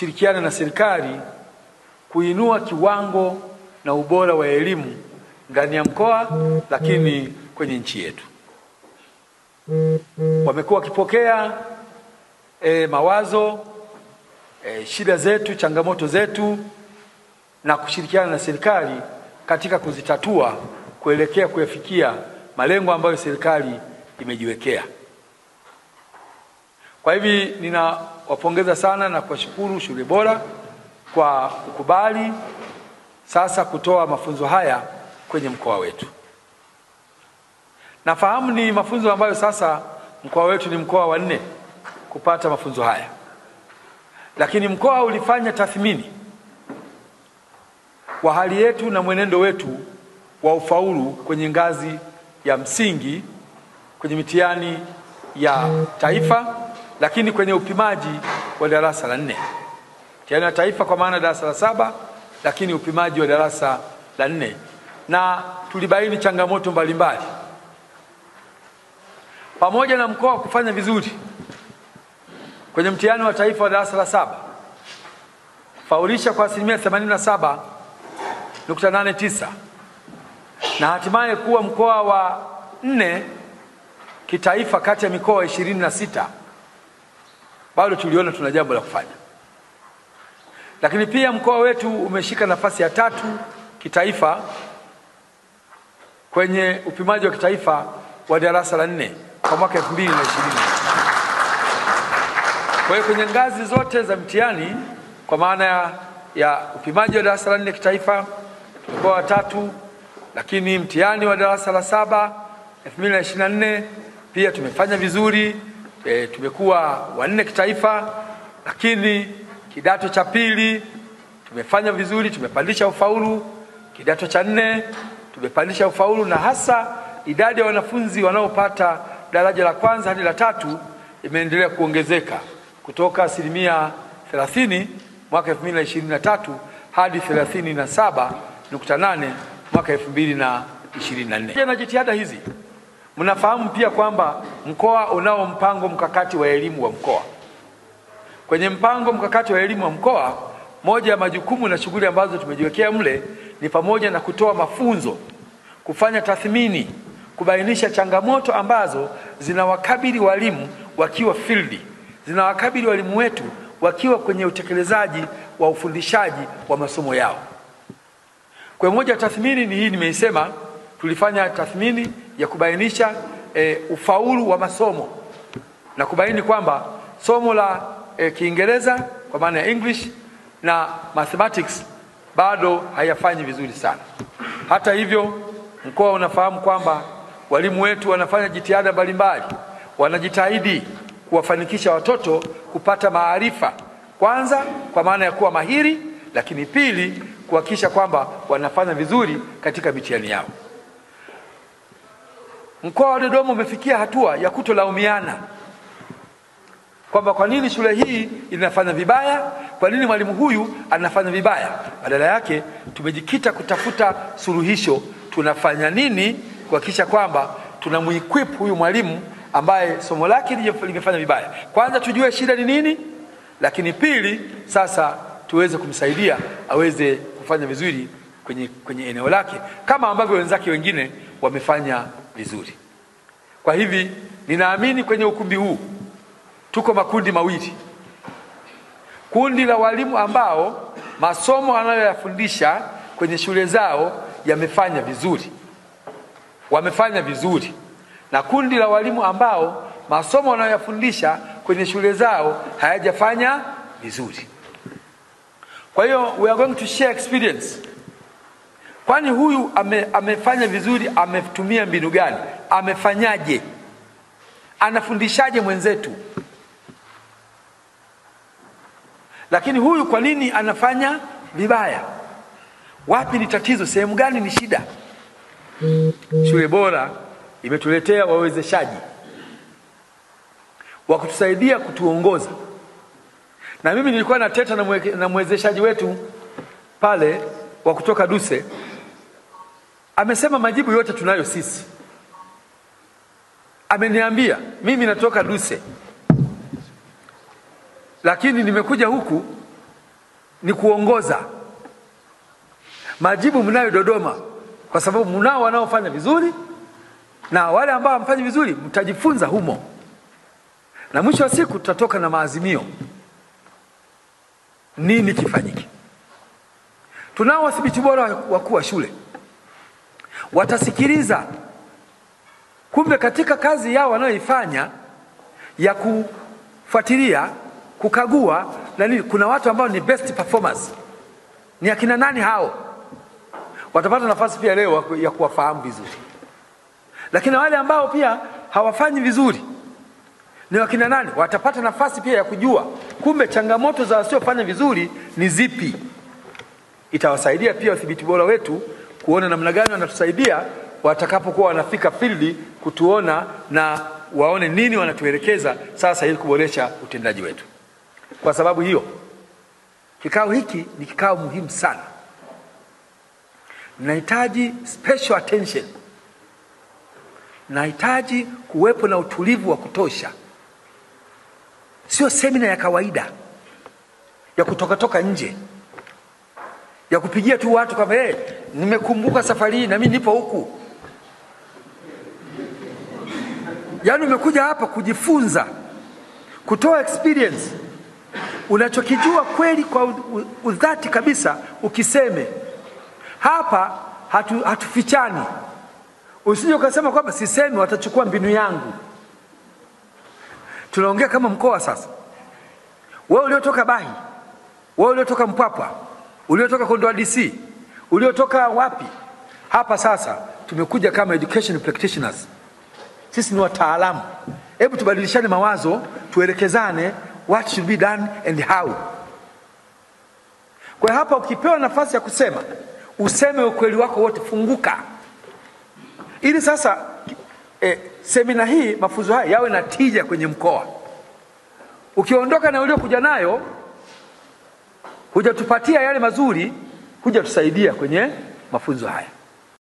kushirikiana na serikali kuinua kiwango na ubora wa elimu ndani ya mkoa, lakini kwenye nchi yetu. Wamekuwa wakipokea mawazo, shida zetu, changamoto zetu, na kushirikiana na serikali katika kuzitatua kuelekea kuyafikia malengo ambayo serikali imejiwekea. Kwa hivi ninawapongeza sana na kuwashukuru Shule Bora kwa kukubali sasa kutoa mafunzo haya kwenye mkoa wetu. Nafahamu ni mafunzo ambayo sasa mkoa wetu ni mkoa wa 4 kupata mafunzo haya. Lakini mkoa ulifanya tathmini wa hali yetu na mwenendo wetu wa ufaulu kwenye ngazi ya msingi, kwenye mitihani ya taifa, lakini kwenye upimaji wa darasa la 4. Mitihani ya taifa kwa maana darasa la 7, lakini upimaji wa darasa la 4. Na tulibaini changamoto mbalimbali. Pamoja na mkoa kufanya vizuri kwenye mtihani wa taifa wa darasa la 7, faulisha kwa 87.89, na hatimaye kuwa mkoa wa 4 kitaifa kati ya mikoa 26, bado tuliona tuna jambo la kufanya. Lakini pia mkoa wetu umeshika nafasi ya 3 kitaifa kwenye upimaji wa kitaifa wa darasa la 4 kwa mwaka 2020. Kwa hiyo kwenye ngazi zote za mtihani kwa maana ya upimaji wa darasa la 4 kitaifa tulikuwa wa 3, lakini mtihani wa darasa la 7 2024 pia tumefanya vizuri, tumekuwa wa 4 kitaifa, lakini kidato cha pili tumefanya vizuri, tumepandisha ufaulu, kidato cha 4 tumepandisha ufaulu, na hasa idadi ya wanafunzi wanaopata daraja la kwanza hadi la 3 imeendelea kuongezeka kutoka 30% mwaka 2023 hadi 37.8 mwaka 2024. Na jitihada hizi mnafahamu pia kwamba mkoa unao mpango mkakati wa elimu wa mkoa. Kwenye mpango mkakati wa elimu wa mkoa, moja ya majukumu na shughuli ambazo tumejiwekea mle ni pamoja na kutoa mafunzo, kufanya tathmini, kubainisha changamoto ambazo zinawakabili walimu wakiwa field, zinawakabili walimu wetu wakiwa kwenye utekelezaji wa ufundishaji wa masomo yao. Kwa moja tathmini ni hii nimeisema, tulifanya tathmini ya kubainisha ufaulu wa masomo na kubaini kwamba somo la Kiingereza kwa maana ya English na mathematics bado hayafanyi vizuri sana. Hata hivyo mkoa unafahamu kwamba walimu wetu wanafanya jitihada mbalimbali, wanajitahidi kuwafanikisha watoto kupata maarifa, kwanza kwa maana ya kuwa mahiri, lakini pili kuhakikisha kwamba wanafanya vizuri katika mitihani yao. Mkoa wa Dodoma umefikia hatua ya kutolaumiana kwamba kwa nini shule hii inafanya vibaya, kwa nini mwalimu huyu anafanya vibaya. Badala yake tumejikita kutafuta suluhisho, tunafanya nini kuhakikisha kwamba tunamuequip huyu mwalimu ambaye somo lake limefanya vibaya. Kwanza tujue shida ni nini, lakini pili sasa tuweze kumsaidia aweze kufanya vizuri kwenye eneo lake kama ambavyo wenzake wengine wamefanya vizuri. Kwa hivi ninaamini kwenye ukumbi huu tuko makundi mawili. Kundi la walimu ambao masomo wanayoyafundisha kwenye shule zao yamefanya vizuri, wamefanya vizuri, na kundi la walimu ambao masomo wanayoyafundisha kwenye shule zao hayajafanya vizuri. Kwa hiyo we are going to share experience. Kwani huyu amefanya vizuri, ametumia mbinu gani, amefanyaje, anafundishaje mwenzetu? Lakini huyu kwa nini anafanya vibaya? Wapi ni tatizo? Sehemu gani ni shida? Shule Bora imetuletea wawezeshaji wa kutusaidia, kutuongoza. Na mimi nilikuwa nateta na mwezeshaji wetu pale wa kutoka Duse. Amesema majibu yote tunayo sisi. Ameniambia mimi natoka Duse, lakini nimekuja huku ni kuongoza. Majibu mnayo Dodoma, kwa sababu mnao wanaofanya vizuri na wale ambao hamfanyi vizuri mtajifunza humo, na mwisho wa siku tutatoka na maazimio nini kifanyike. Tunao wadhibiti bora wakuu wa shule, watasikiliza kumbe katika kazi yao wanayoifanya ya kufuatilia, kukagua na nini, kuna watu ambao ni best performers. Ni akina nani hao? Watapata nafasi pia leo ya kuwafahamu vizuri. Lakini wale ambao pia hawafanyi vizuri ni wakina nani? Watapata nafasi pia ya kujua kumbe changamoto za wasiofanya vizuri ni zipi. Itawasaidia pia wadhibiti bora wetu kuona namna gani wanatusaidia watakapokuwa wanafika field kutuona na waone nini wanatuelekeza sasa ili kuboresha utendaji wetu. Kwa sababu hiyo kikao hiki ni kikao muhimu sana. Nahitaji special attention. Nahitaji kuwepo na utulivu wa kutosha. Sio semina ya kawaida ya kutoka nje, ya kupigia tu watu kama nimekumbuka safari hii na mimi nipo huku. Yaani umekuja hapa kujifunza, kutoa experience. Unachokijua kweli kwa udhati kabisa ukiseme. Hapa hatufichani. Usije ukasema kwamba sisemi watachukua mbinu yangu. Tunaongea kama mkoa sasa. Wewe uliotoka Bahi, wewe uliotoka Mpwapwa, uliotoka Kondoa DC, uliotoka wapi? Hapa sasa tumekuja kama education practitioners. Sisi ni wataalamu. Hebu tubadilishane mawazo, tuelekezane what should be done and how. Kwa hapa ukipewa nafasi ya kusema, useme ukweli wako wote, funguka. Ili sasa semina hii, mafunzo haya yawe na tija kwenye mkoa. Ukiondoka na uliokuja nayo, hujatupatia yale mazuri, hujatusaidia kwenye mafunzo haya.